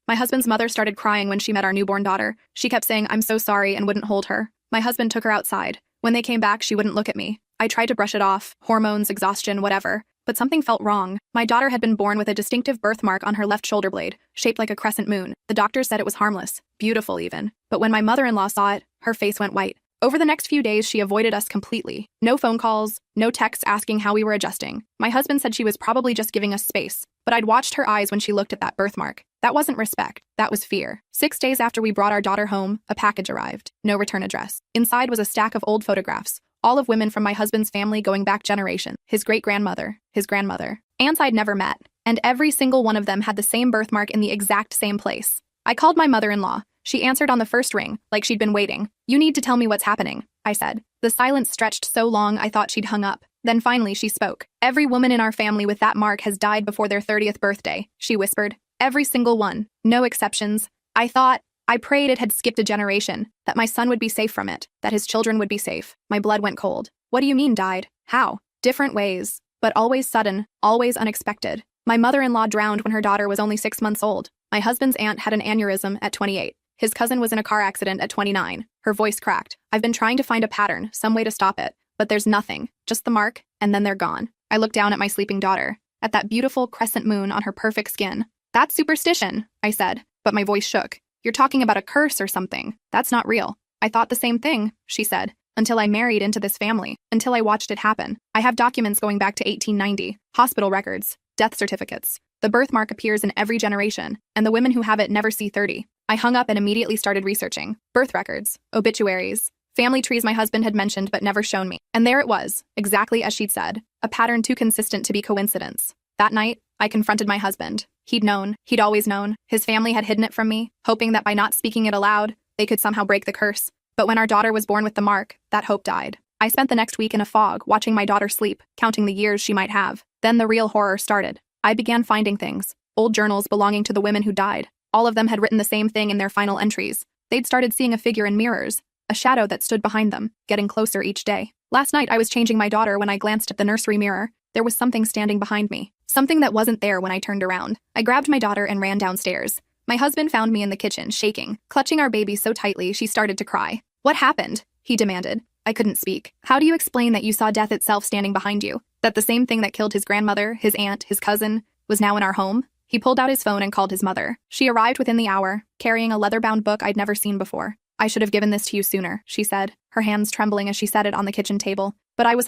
My husband's mother started crying when she met our newborn daughter. She kept saying, "I'm so sorry," and wouldn't hold her. My husband took her outside. When they came back, she wouldn't look at me. I tried to brush it off, hormones, exhaustion, whatever. But something felt wrong. My daughter had been born with a distinctive birthmark on her left shoulder blade, shaped like a crescent moon. The doctors said it was harmless, beautiful even. But when my mother-in-law saw it, her face went white. Over the next few days, she avoided us completely. No phone calls, no texts asking how we were adjusting. My husband said she was probably just giving us space, but I'd watched her eyes when she looked at that birthmark. That wasn't respect, that was fear. 6 days after we brought our daughter home, a package arrived. No return address. Inside was a stack of old photographs, all of women from my husband's family going back generations. His great-grandmother, his grandmother, aunts I'd never met, and every single one of them had the same birthmark in the exact same place. I called my mother-in-law. She answered on the first ring, like she'd been waiting. "You need to tell me what's happening," I said. The silence stretched so long I thought she'd hung up. Then finally she spoke. "Every woman in our family with that mark has died before their 30th birthday," she whispered. "Every single one. No exceptions." I prayed it had skipped a generation, that my son would be safe from it, that his children would be safe. My blood went cold. "What do you mean died? How?" "Different ways, but always sudden, always unexpected. My mother-in-law drowned when her daughter was only 6 months old. My husband's aunt had an aneurysm at 28. His cousin was in a car accident at 29. Her voice cracked. I've been trying to find a pattern, some way to stop it, but there's nothing, just the mark, and then they're gone." I looked down at my sleeping daughter, at that beautiful crescent moon on her perfect skin. "That's superstition," I said, but my voice shook. "You're talking about a curse or something. That's not real." "I thought the same thing," she said, "until I married into this family, until I watched it happen. I have documents going back to 1890, hospital records, death certificates. The birthmark appears in every generation, and the women who have it never see 30. I hung up and immediately started researching. Birth records, obituaries, family trees my husband had mentioned but never shown me. And there it was, exactly as she'd said, a pattern too consistent to be coincidence. That night, I confronted my husband. He'd known, he'd always known. His family had hidden it from me, hoping that by not speaking it aloud, they could somehow break the curse. But when our daughter was born with the mark, that hope died. I spent the next week in a fog, watching my daughter sleep, counting the years she might have. Then the real horror started. I began finding things. Old journals belonging to the women who died. All of them had written the same thing in their final entries. They'd started seeing a figure in mirrors, a shadow that stood behind them, getting closer each day. Last night I was changing my daughter when I glanced at the nursery mirror. There was something standing behind me. Something that wasn't there when I turned around. I grabbed my daughter and ran downstairs. My husband found me in the kitchen, shaking, clutching our baby so tightly she started to cry. "What happened?" he demanded. I couldn't speak. "How do you explain that you saw death itself standing behind you? That the same thing that killed his grandmother, his aunt, his cousin, was now in our home?" He pulled out his phone and called his mother. She arrived within the hour, carrying a leather-bound book I'd never seen before. "I should have given this to you sooner," she said, her hands trembling as she set it on the kitchen table. "But I was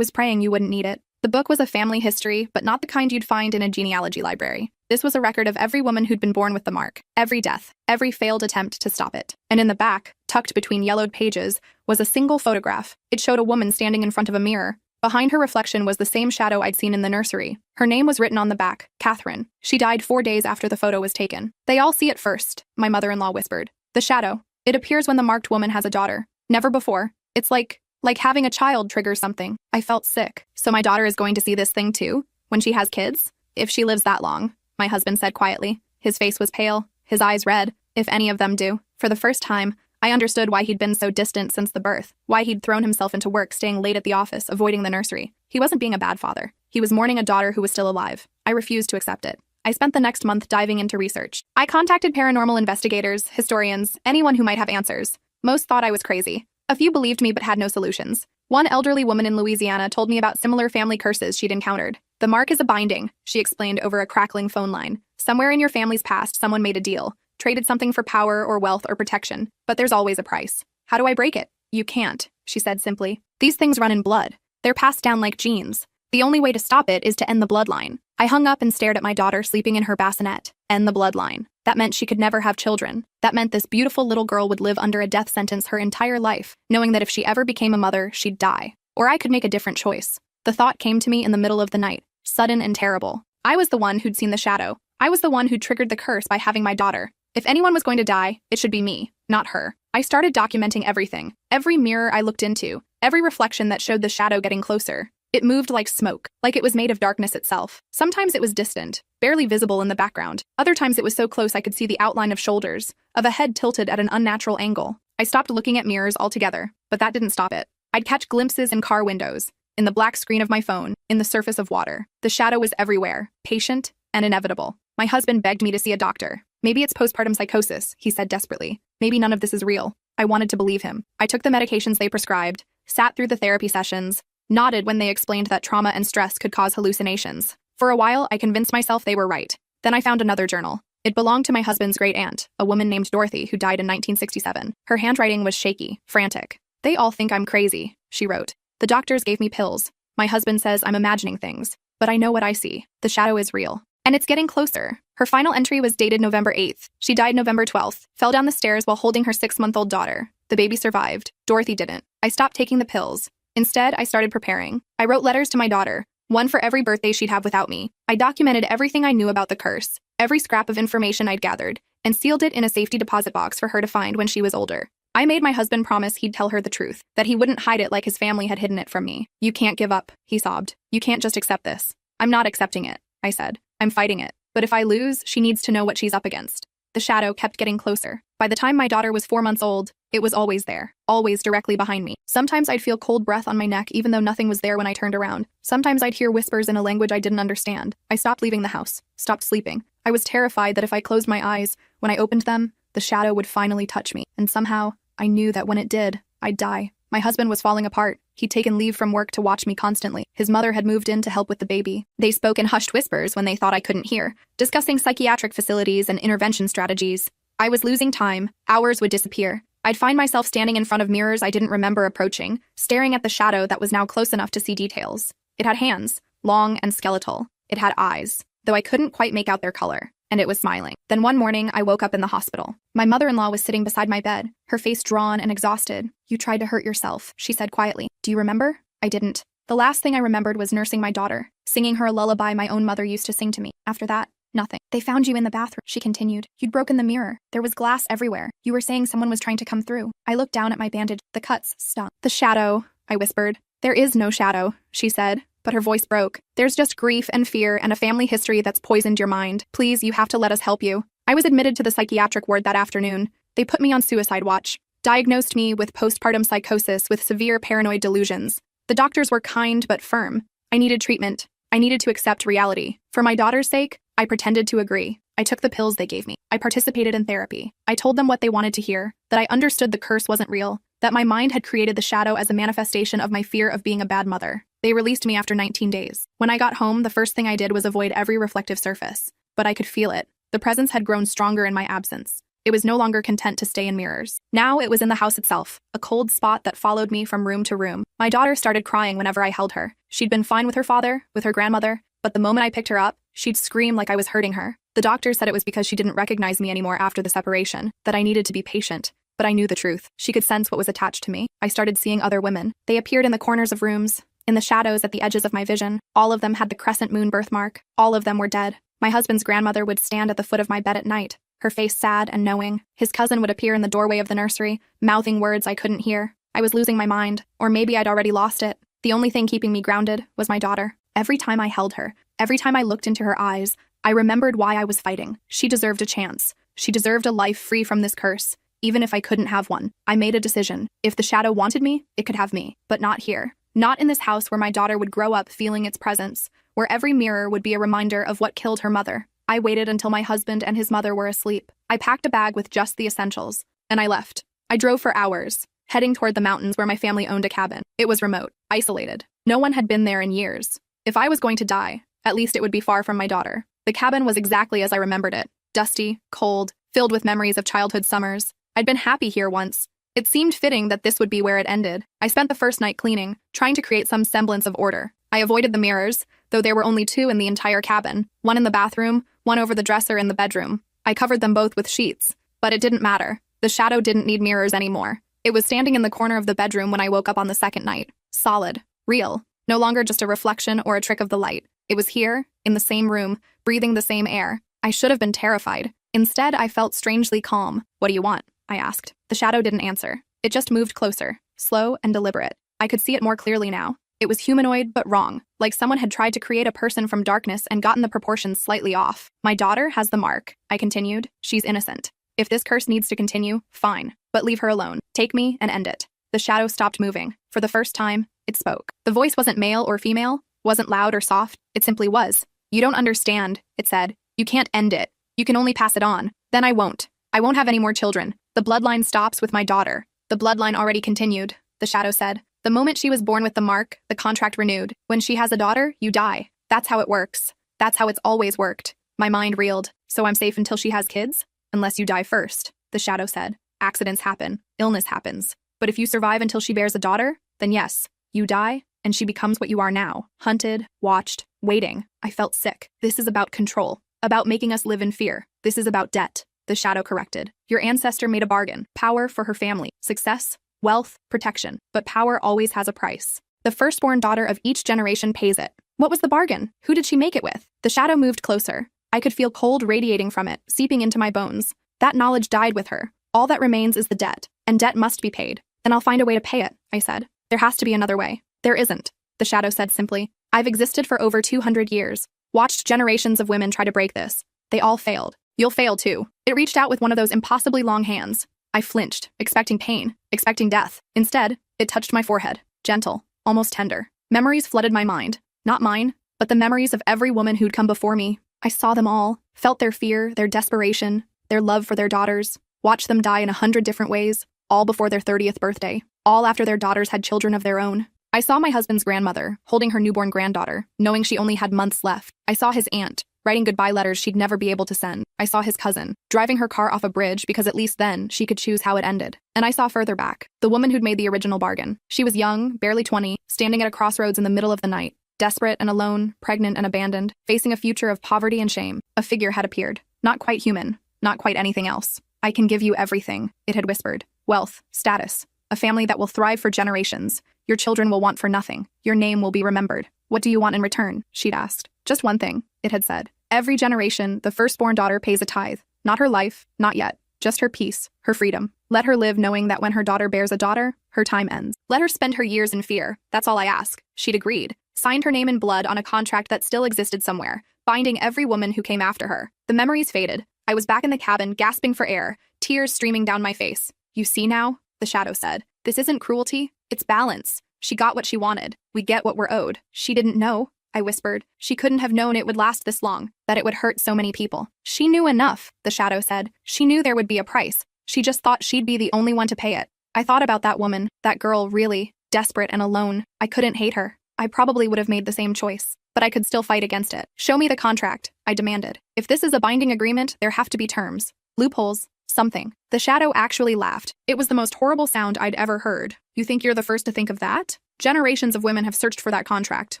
praying you wouldn't need it." The book was a family history, but not the kind you'd find in a genealogy library. This was a record of every woman who'd been born with the mark, every death, every failed attempt to stop it. And in the back, tucked between yellowed pages, was a single photograph. It showed a woman standing in front of a mirror. Behind her reflection was the same shadow I'd seen in the nursery. Her name was written on the back, Catherine. She died 4 days after the photo was taken. "They all see it first," my mother-in-law whispered. "The shadow. It appears when the marked woman has a daughter. Never before. It's like having a child triggers something." I felt sick. "So my daughter is going to see this thing too? When she has kids? If she lives that long," my husband said quietly. His face was pale, his eyes red. "If any of them do." For the first time, I understood why he'd been so distant since the birth, why he'd thrown himself into work, staying late at the office, avoiding the nursery. He wasn't being a bad father. He was mourning a daughter who was still alive. I refused to accept it. I spent the next month diving into research. I contacted paranormal investigators, historians, anyone who might have answers. Most thought I was crazy. A few believed me but had no solutions. One elderly woman in Louisiana told me about similar family curses she'd encountered. "The mark is a binding," she explained over a crackling phone line. "Somewhere in your family's past, someone made a deal, traded something for power or wealth or protection, but there's always a price. How do I break it?" "You can't," she said simply. "These things run in blood. They're passed down like genes. The only way to stop it is to end the bloodline." I hung up and stared at my daughter sleeping in her bassinet. End the bloodline. That meant she could never have children. That meant this beautiful little girl would live under a death sentence her entire life, knowing that if she ever became a mother, she'd die. Or I could make a different choice. The thought came to me in the middle of the night, sudden and terrible. I was the one who'd seen the shadow. I was the one who triggered the curse by having my daughter. If anyone was going to die, it should be me, not her. I started documenting everything. Every mirror I looked into, every reflection that showed the shadow getting closer. It moved like smoke, like it was made of darkness itself. Sometimes it was distant, barely visible in the background. Other times it was so close I could see the outline of shoulders, of a head tilted at an unnatural angle. I stopped looking at mirrors altogether, but that didn't stop it. I'd catch glimpses in car windows, in the black screen of my phone, in the surface of water. The shadow was everywhere, patient and inevitable. My husband begged me to see a doctor. Maybe it's postpartum psychosis, he said desperately. Maybe none of this is real. I wanted to believe him. I took the medications they prescribed, sat through the therapy sessions, nodded when they explained that trauma and stress could cause hallucinations. For a while, I convinced myself they were right. Then I found another journal. It belonged to my husband's great-aunt, a woman named Dorothy who died in 1967. Her handwriting was shaky, frantic. "They all think I'm crazy," she wrote. "The doctors gave me pills. My husband says I'm imagining things. But I know what I see. The shadow is real. And it's getting closer." Her final entry was dated November 8th. She died November 12th, fell down the stairs while holding her 6-month-old daughter. The baby survived. Dorothy didn't. I stopped taking the pills. Instead, I started preparing. I wrote letters to my daughter, one for every birthday she'd have without me. I documented everything I knew about the curse, every scrap of information I'd gathered, and sealed it in a safety deposit box for her to find when she was older. I made my husband promise he'd tell her the truth, that he wouldn't hide it like his family had hidden it from me. "You can't give up," he sobbed. "You can't just accept this." "I'm not accepting it," I said. "I'm fighting it. But if I lose, she needs to know what she's up against." The shadow kept getting closer. By the time my daughter was 4 months old, it was always there, always directly behind me. Sometimes I'd feel cold breath on my neck even though nothing was there when I turned around. Sometimes I'd hear whispers in a language I didn't understand. I stopped leaving the house, stopped sleeping. I was terrified that if I closed my eyes, when I opened them, the shadow would finally touch me. And somehow, I knew that when it did, I'd die. My husband was falling apart. He'd taken leave from work to watch me constantly. His mother had moved in to help with the baby. They spoke in hushed whispers when they thought I couldn't hear, discussing psychiatric facilities and intervention strategies. I was losing time. Hours would disappear. I'd find myself standing in front of mirrors I didn't remember approaching, staring at the shadow that was now close enough to see details. It had hands, long and skeletal. It had eyes, though I couldn't quite make out their color. And it was smiling. Then one morning, I woke up in the hospital. My mother-in-law was sitting beside my bed, her face drawn and exhausted. "You tried to hurt yourself," she said quietly. "Do you remember?" I didn't. The last thing I remembered was nursing my daughter, singing her a lullaby my own mother used to sing to me. After that, nothing. "They found you in the bathroom," she continued. "You'd broken the mirror. There was glass everywhere. You were saying someone was trying to come through." I looked down at my bandage. The cuts stung. "The shadow," I whispered. "There is no shadow," she said. But her voice broke. "There's just grief and fear and a family history that's poisoned your mind. Please, you have to let us help you." I was admitted to the psychiatric ward that afternoon. They put me on suicide watch, diagnosed me with postpartum psychosis with severe paranoid delusions. The doctors were kind but firm. I needed treatment. I needed to accept reality. For my daughter's sake, I pretended to agree. I took the pills they gave me. I participated in therapy. I told them what they wanted to hear, that I understood the curse wasn't real, that my mind had created the shadow as a manifestation of my fear of being a bad mother. They released me after 19 days. When I got home, the first thing I did was avoid every reflective surface. But I could feel it. The presence had grown stronger in my absence. It was no longer content to stay in mirrors. Now it was in the house itself, a cold spot that followed me from room to room. My daughter started crying whenever I held her. She'd been fine with her father, with her grandmother, but the moment I picked her up, she'd scream like I was hurting her. The doctor said it was because she didn't recognize me anymore after the separation, that I needed to be patient. But I knew the truth. She could sense what was attached to me. I started seeing other women. They appeared in the corners of rooms, in the shadows at the edges of my vision. All of them had the crescent moon birthmark. All of them were dead. My husband's grandmother would stand at the foot of my bed at night, her face sad and knowing. His cousin would appear in the doorway of the nursery, mouthing words I couldn't hear. I was losing my mind, or maybe I'd already lost it. The only thing keeping me grounded was my daughter. Every time I held her, every time I looked into her eyes, I remembered why I was fighting. She deserved a chance. She deserved a life free from this curse, even if I couldn't have one. I made a decision. If the shadow wanted me, it could have me, but not here. Not in this house where my daughter would grow up feeling its presence, where every mirror would be a reminder of what killed her mother. I waited until my husband and his mother were asleep. I packed a bag with just the essentials, and I left. I drove for hours, heading toward the mountains where my family owned a cabin. It was remote, isolated. No one had been there in years. If I was going to die, at least it would be far from my daughter. The cabin was exactly as I remembered it. Dusty, cold, filled with memories of childhood summers. I'd been happy here once. It seemed fitting that this would be where it ended. I spent the first night cleaning, trying to create some semblance of order. I avoided the mirrors, though there were only 2 in the entire cabin, one in the bathroom, one over the dresser in the bedroom. I covered them both with sheets, but it didn't matter. The shadow didn't need mirrors anymore. It was standing in the corner of the bedroom when I woke up on the second night. Solid, real, no longer just a reflection or a trick of the light. It was here, in the same room, breathing the same air. I should have been terrified. Instead, I felt strangely calm. "What do you want?" I asked. The shadow didn't answer. It just moved closer, slow and deliberate. I could see it more clearly now. It was humanoid, but wrong, like someone had tried to create a person from darkness and gotten the proportions slightly off. "My daughter has the mark," I continued. "She's innocent. If this curse needs to continue, fine, but leave her alone. Take me and end it." The shadow stopped moving. For the first time, it spoke. The voice wasn't male or female, wasn't loud or soft. It simply was. "You don't understand," it said. "You can't end it. You can only pass it on. Then I won't. I won't have any more children. The bloodline stops with my daughter. The bloodline already continued, the shadow said. The moment she was born with the mark, the contract renewed. When she has a daughter, you die. That's how it works. That's how it's always worked. My mind reeled. So I'm safe until she has kids? Unless you die first, the shadow said. Accidents happen. Illness happens. But if you survive until she bears a daughter, then yes, you die, and she becomes what you are now. Hunted, watched, waiting. I felt sick. This is about control. About making us live in fear. This is about debt, the shadow corrected. Your ancestor made a bargain. Power for her family. Success, wealth, protection. But power always has a price. The firstborn daughter of each generation pays it. What was the bargain? Who did she make it with? The shadow moved closer. I could feel cold radiating from it, seeping into my bones. That knowledge died with her. All that remains is the debt, and debt must be paid. Then I'll find a way to pay it, I said. There has to be another way. There isn't, the shadow said simply. I've existed for over 200 years. Watched generations of women try to break this. They all failed. You'll fail too. It reached out with one of those impossibly long hands. I flinched, expecting pain, expecting death. Instead, it touched my forehead, gentle, almost tender. Memories flooded my mind. Not mine, but the memories of every woman who'd come before me. I saw them all, felt their fear, their desperation, their love for their daughters, watched them die in 100 different ways, all before their 30th birthday, all after their daughters had children of their own. I saw my husband's grandmother, holding her newborn granddaughter, knowing she only had months left. I saw his aunt, writing goodbye letters she'd never be able to send. I saw his cousin, driving her car off a bridge because at least then she could choose how it ended. And I saw further back, the woman who'd made the original bargain. She was young, barely 20, standing at a crossroads in the middle of the night, desperate and alone, pregnant and abandoned, facing a future of poverty and shame. A figure had appeared. Not quite human, not quite anything else. I can give you everything, it had whispered. Wealth, status, a family that will thrive for generations. Your children will want for nothing. Your name will be remembered. What do you want in return? She'd asked. Just one thing, it had said. Every generation, the firstborn daughter pays a tithe. Not her life, not yet. Just her peace, her freedom. Let her live knowing that when her daughter bears a daughter, her time ends. Let her spend her years in fear. That's all I ask. She'd agreed. Signed her name in blood on a contract that still existed somewhere, binding every woman who came after her. The memories faded. I was back in the cabin, gasping for air, tears streaming down my face. You see now? The shadow said. This isn't cruelty. It's balance. She got what she wanted. We get what we're owed. She didn't know, I whispered. She couldn't have known it would last this long, that it would hurt so many people. She knew enough, the shadow said. She knew there would be a price. She just thought she'd be the only one to pay it. I thought about that woman, that girl, really, desperate and alone. I couldn't hate her. I probably would have made the same choice, but I could still fight against it. Show me the contract, I demanded. If this is a binding agreement, there have to be terms. Loopholes. Something. The shadow actually laughed. It was the most horrible sound I'd ever heard. You think you're the first to think of that? Generations of women have searched for that contract.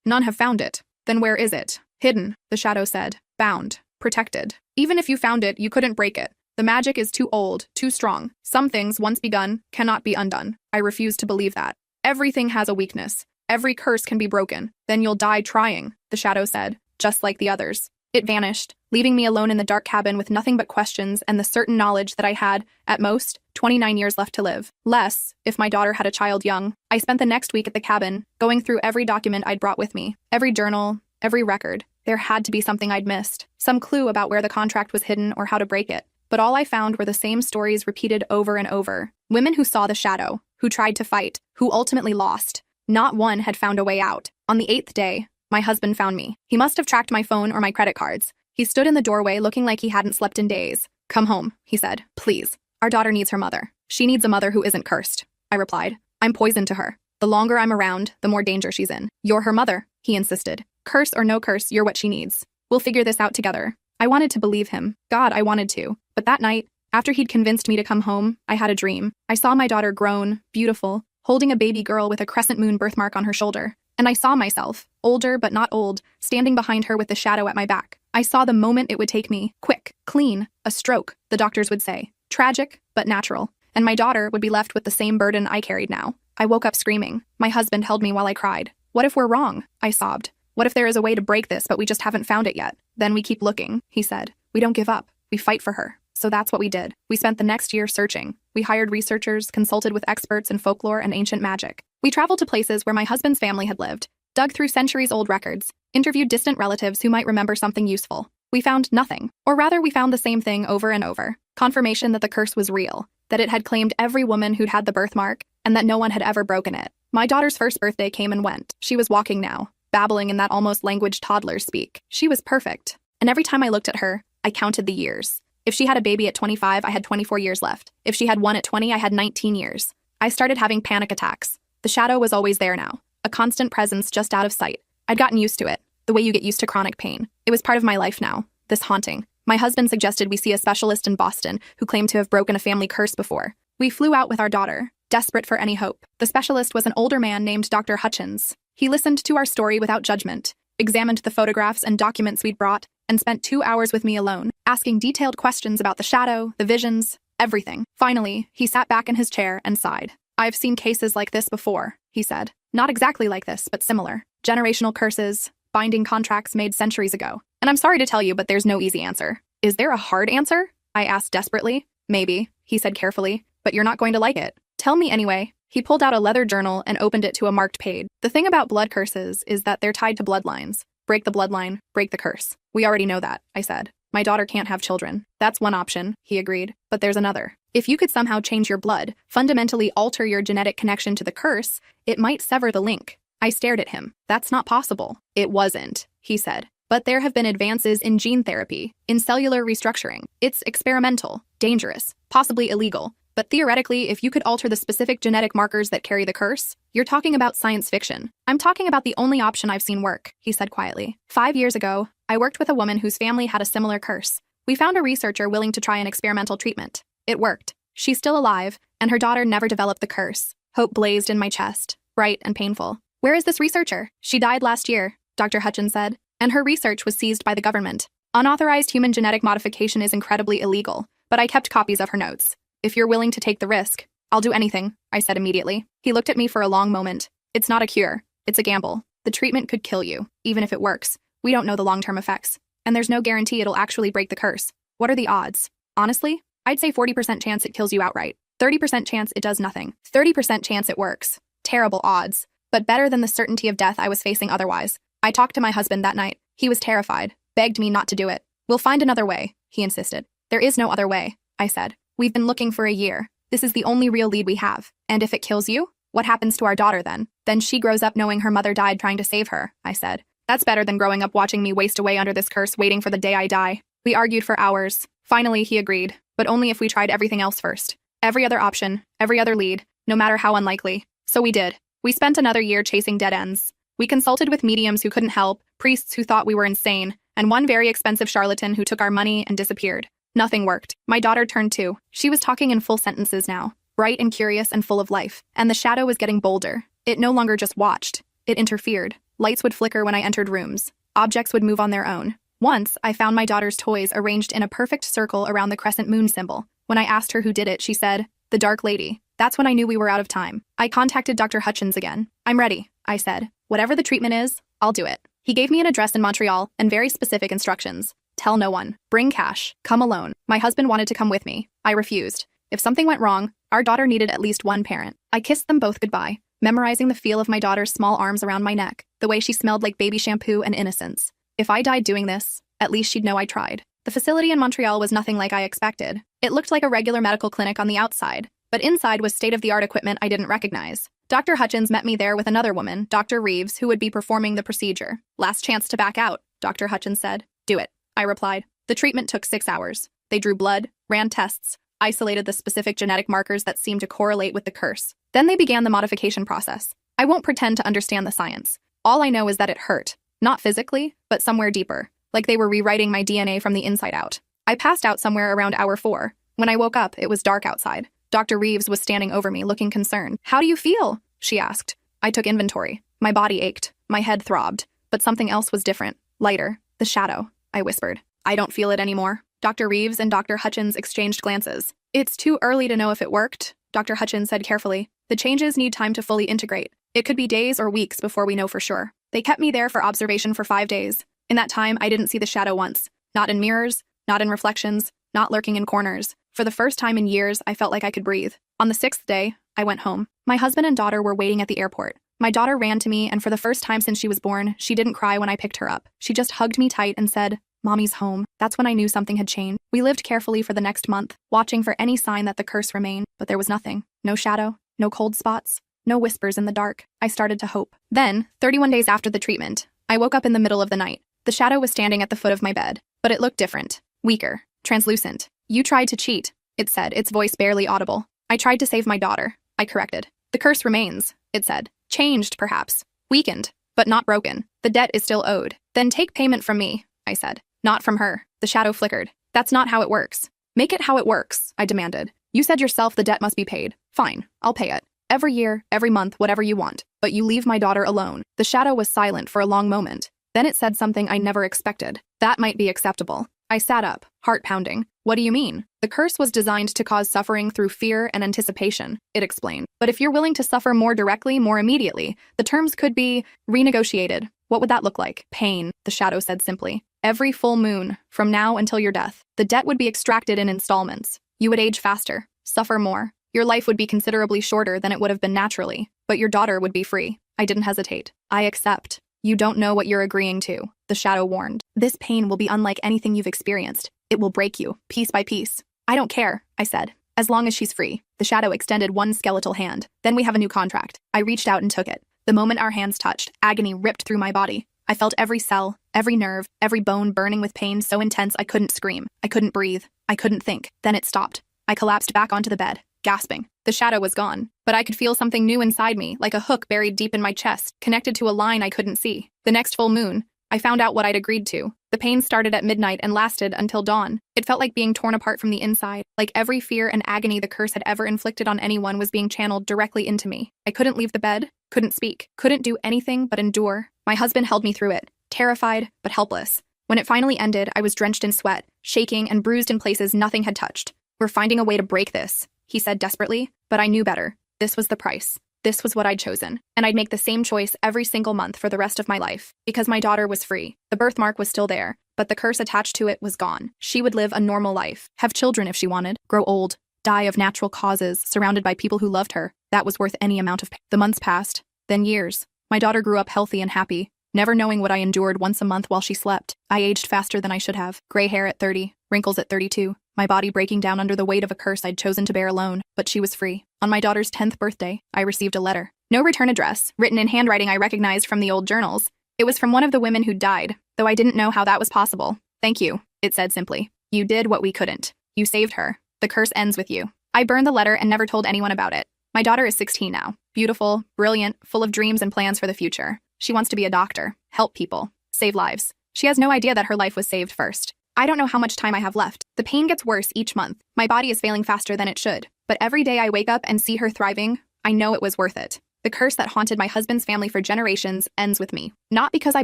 None have found it. Then where is it? Hidden, the shadow said. Bound. Protected. Even if you found it, you couldn't break it. The magic is too old, too strong. Some things, once begun, cannot be undone. I refuse to believe that. Everything has a weakness. Every curse can be broken. Then you'll die trying, the shadow said, just like the others. It vanished, leaving me alone in the dark cabin with nothing but questions and the certain knowledge that I had, at most, 29 years left to live. Less, if my daughter had a child young. I spent the next week at the cabin, going through every document I'd brought with me, every journal, every record. There had to be something I'd missed, some clue about where the contract was hidden or how to break it. But all I found were the same stories repeated over and over. Women who saw the shadow, who tried to fight, who ultimately lost. Not one had found a way out. On the 8th day, my husband found me. He must have tracked my phone or my credit cards. He stood in the doorway looking like he hadn't slept in days. Come home, he said. Please. Our daughter needs her mother. She needs a mother who isn't cursed. I replied. I'm poison to her. The longer I'm around, the more danger she's in. You're her mother, he insisted. Curse or no curse, you're what she needs. We'll figure this out together. I wanted to believe him. God, I wanted to. But that night, after he'd convinced me to come home, I had a dream. I saw my daughter grown, beautiful, holding a baby girl with a crescent moon birthmark on her shoulder. And I saw myself, older but not old, standing behind her with the shadow at my back. I saw the moment it would take me. Quick, clean, a stroke, the doctors would say. Tragic, but natural. And my daughter would be left with the same burden I carried now. I woke up screaming. My husband held me while I cried. What if we're wrong? I sobbed. What if there is a way to break this, but we just haven't found it yet? Then we keep looking, he said. We don't give up. We fight for her. So that's what we did. We spent the next year searching. We hired researchers, consulted with experts in folklore and ancient magic. We traveled to places where my husband's family had lived, dug through centuries-old records, interviewed distant relatives who might remember something useful. We found nothing. Or rather, we found the same thing over and over. Confirmation that the curse was real, that it had claimed every woman who'd had the birthmark, and that no one had ever broken it. My daughter's first birthday came and went. She was walking now, babbling in that almost language toddlers speak. She was perfect. And every time I looked at her, I counted the years. If she had a baby at 25, I had 24 years left. If she had one at 20, I had 19 years. I started having panic attacks. The shadow was always there now, a constant presence just out of sight. I'd gotten used to it, the way you get used to chronic pain. It was part of my life now, this haunting. My husband suggested we see a specialist in Boston who claimed to have broken a family curse before. We flew out with our daughter, desperate for any hope. The specialist was an older man named Dr. Hutchins. He listened to our story without judgment, examined the photographs and documents we'd brought, and spent 2 hours with me alone, asking detailed questions about the shadow, the visions, everything. Finally, he sat back in his chair and sighed. I've seen cases like this before, he said. Not exactly like this, but similar. Generational curses, binding contracts made centuries ago. And I'm sorry to tell you, but there's no easy answer. Is there a hard answer? I asked desperately. Maybe, he said carefully, but you're not going to like it. Tell me anyway. He pulled out a leather journal and opened it to a marked page. The thing about blood curses is that they're tied to bloodlines. Break the bloodline, break the curse. We already know that, I said. My daughter can't have children. That's one option, he agreed. But there's another. If you could somehow change your blood, fundamentally alter your genetic connection to the curse, it might sever the link. I stared at him. That's not possible. It wasn't, he said. But there have been advances in gene therapy, in cellular restructuring. It's experimental, dangerous, possibly illegal. But theoretically, if you could alter the specific genetic markers that carry the curse, you're talking about science fiction. I'm talking about the only option I've seen work, he said quietly. 5 years ago, I worked with a woman whose family had a similar curse. We found a researcher willing to try an experimental treatment. It worked. She's still alive, and her daughter never developed the curse. Hope blazed in my chest, bright and painful. Where is this researcher? She died last year, Dr. Hutchins said, and her research was seized by the government. Unauthorized human genetic modification is incredibly illegal, but I kept copies of her notes. If you're willing to take the risk, I'll do anything, I said immediately. He looked at me for a long moment. It's not a cure. It's a gamble. The treatment could kill you, even if it works. We don't know the long-term effects, and there's no guarantee it'll actually break the curse. What are the odds? Honestly, I'd say 40% chance it kills you outright. 30% chance it does nothing. 30% chance it works. Terrible odds, but better than the certainty of death I was facing otherwise. I talked to my husband that night. He was terrified, begged me not to do it. We'll find another way, he insisted. There is no other way, I said. We've been looking for a year. This is the only real lead we have. And if it kills you, what happens to our daughter then? Then she grows up knowing her mother died trying to save her, I said. That's better than growing up watching me waste away under this curse, waiting for the day I die. We argued for hours. Finally, he agreed, but only if we tried everything else first. Every other option, every other lead, no matter how unlikely. So we did. We spent another year chasing dead ends. We consulted with mediums who couldn't help, priests who thought we were insane, and one very expensive charlatan who took our money and disappeared. Nothing worked. My daughter turned 2. She was talking in full sentences now, bright and curious and full of life, and the shadow was getting bolder. It no longer just watched. It interfered. Lights would flicker when I entered rooms. Objects would move on their own. Once, I found my daughter's toys arranged in a perfect circle around the crescent moon symbol. When I asked her who did it, she said, "The Dark Lady." That's when I knew we were out of time. I contacted Dr. Hutchins again. "I'm ready," I said. "Whatever the treatment is, I'll do it." He gave me an address in Montreal and very specific instructions. Tell no one. Bring cash. Come alone. My husband wanted to come with me. I refused. If something went wrong, our daughter needed at least one parent. I kissed them both goodbye, memorizing the feel of my daughter's small arms around my neck, the way she smelled like baby shampoo and innocence. If I died doing this, at least she'd know I tried. The facility in Montreal was nothing like I expected. It looked like a regular medical clinic on the outside, but inside was state-of-the-art equipment I didn't recognize. Dr. Hutchins met me there with another woman, Dr. Reeves, who would be performing the procedure. "Last chance to back out," Dr. Hutchins said. "Do it," I replied. The treatment took 6 hours. They drew blood, ran tests, isolated the specific genetic markers that seemed to correlate with the curse. Then they began the modification process. I won't pretend to understand the science. All I know is that it hurt. Not physically, but somewhere deeper, like they were rewriting my DNA from the inside out. I passed out somewhere around hour 4. When I woke up, it was dark outside. Dr. Reeves was standing over me, looking concerned. "How do you feel?" she asked. I took inventory. My body ached. My head throbbed. But something else was different. Lighter. The shadow. I whispered. "I don't feel it anymore." Dr. Reeves and Dr. Hutchins exchanged glances. "It's too early to know if it worked," Dr. Hutchins said carefully. "The changes need time to fully integrate. It could be days or weeks before we know for sure." They kept me there for observation for 5 days. In that time, I didn't see the shadow once. Not in mirrors, not in reflections, not lurking in corners. For the first time in years, I felt like I could breathe. On the 6th day, I went home. My husband and daughter were waiting at the airport. My daughter ran to me, and for the first time since she was born, she didn't cry when I picked her up. She just hugged me tight and said, "Mommy's home." That's when I knew something had changed. We lived carefully for the next month, watching for any sign that the curse remained, but there was nothing. No shadow, no cold spots, no whispers in the dark. I started to hope. Then, 31 days after the treatment, I woke up in the middle of the night. The shadow was standing at the foot of my bed, but it looked different, weaker, translucent. You tried to cheat, it said, its voice barely audible. I tried to save my daughter, I corrected. The curse remains, it said. Changed, perhaps. Weakened, but not broken. The debt is still owed. Then take payment from me, I said. Not from her. The shadow flickered. That's not how it works. Make it how it works, I demanded. You said yourself the debt must be paid. Fine, I'll pay it. Every year, every month, whatever you want. But you leave my daughter alone. The shadow was silent for a long moment. Then it said something I never expected. That might be acceptable. I sat up, heart pounding. What do you mean? The curse was designed to cause suffering through fear and anticipation, it explained. But if you're willing to suffer more directly, more immediately, the terms could be renegotiated. What would that look like? Pain, the shadow said simply. Every full moon, from now until your death. The debt would be extracted in installments. You would age faster, suffer more. Your life would be considerably shorter than it would have been naturally, but your daughter would be free. I didn't hesitate. I accept. You don't know what you're agreeing to, the shadow warned. This pain will be unlike anything you've experienced. It will break you, piece by piece. I don't care, I said. As long as she's free. The shadow extended one skeletal hand. Then we have a new contract. I reached out and took it. The moment our hands touched, agony ripped through my body. I felt every cell, every nerve, every bone burning with pain so intense I couldn't scream. I couldn't breathe. I couldn't think. Then it stopped. I collapsed back onto the bed, gasping. The shadow was gone, but I could feel something new inside me, like a hook buried deep in my chest, connected to a line I couldn't see. The next full moon, I found out what I'd agreed to. The pain started at midnight and lasted until dawn. It felt like being torn apart from the inside, like every fear and agony the curse had ever inflicted on anyone was being channeled directly into me. I couldn't leave the bed, couldn't speak, couldn't do anything but endure. My husband held me through it, terrified but helpless. When it finally ended, I was drenched in sweat, shaking and bruised in places nothing had touched. We're finding a way to break this, he said desperately, but I knew better. This was the price. This was what I'd chosen, and I'd make the same choice every single month for the rest of my life, because my daughter was free. The birthmark was still there, but the curse attached to it was gone. She would live a normal life, have children if she wanted, grow old, die of natural causes, surrounded by people who loved her. That was worth any amount of pain. The months passed, then years. My daughter grew up healthy and happy, never knowing what I endured once a month while she slept. I aged faster than I should have. Gray hair at 30, wrinkles at 32. My body breaking down under the weight of a curse I'd chosen to bear alone, but she was free. On my daughter's 10th birthday, I received a letter. No return address, written in handwriting I recognized from the old journals. It was from one of the women who'd died, though I didn't know how that was possible. Thank you, it said simply. You did what we couldn't. You saved her. The curse ends with you. I burned the letter and never told anyone about it. My daughter is 16 now. Beautiful, brilliant, full of dreams and plans for the future. She wants to be a doctor, help people, save lives. She has no idea that her life was saved first. I don't know how much time I have left. The pain gets worse each month. My body is failing faster than it should. But every day I wake up and see her thriving, I know it was worth it. The curse that haunted my husband's family for generations ends with me. Not because I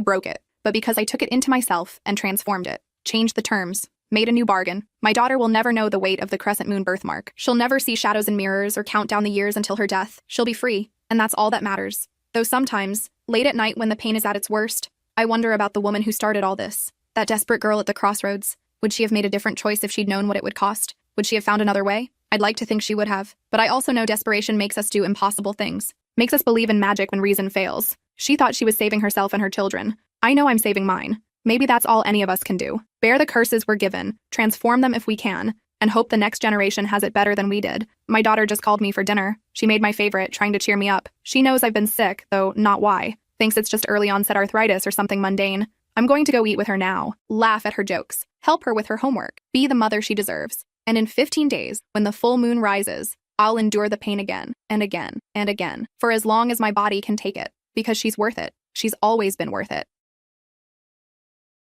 broke it, but because I took it into myself and transformed it. Changed the terms. Made a new bargain. My daughter will never know the weight of the crescent moon birthmark. She'll never see shadows in mirrors or count down the years until her death. She'll be free, and that's all that matters. Though sometimes, late at night when the pain is at its worst, I wonder about the woman who started all this. That desperate girl at the crossroads. Would she have made a different choice if she'd known what it would cost? Would she have found another way? I'd like to think she would have. But I also know desperation makes us do impossible things. Makes us believe in magic when reason fails. She thought she was saving herself and her children. I know I'm saving mine. Maybe that's all any of us can do. Bear the curses we're given, transform them if we can, and hope the next generation has it better than we did. My daughter just called me for dinner. She made my favorite, trying to cheer me up. She knows I've been sick, though not why. Thinks it's just early onset arthritis or something mundane. I'm going to go eat with her now, laugh at her jokes, help her with her homework, be the mother she deserves. And in 15 days, when the full moon rises, I'll endure the pain again, and again, and again, for as long as my body can take it, because she's worth it. She's always been worth it.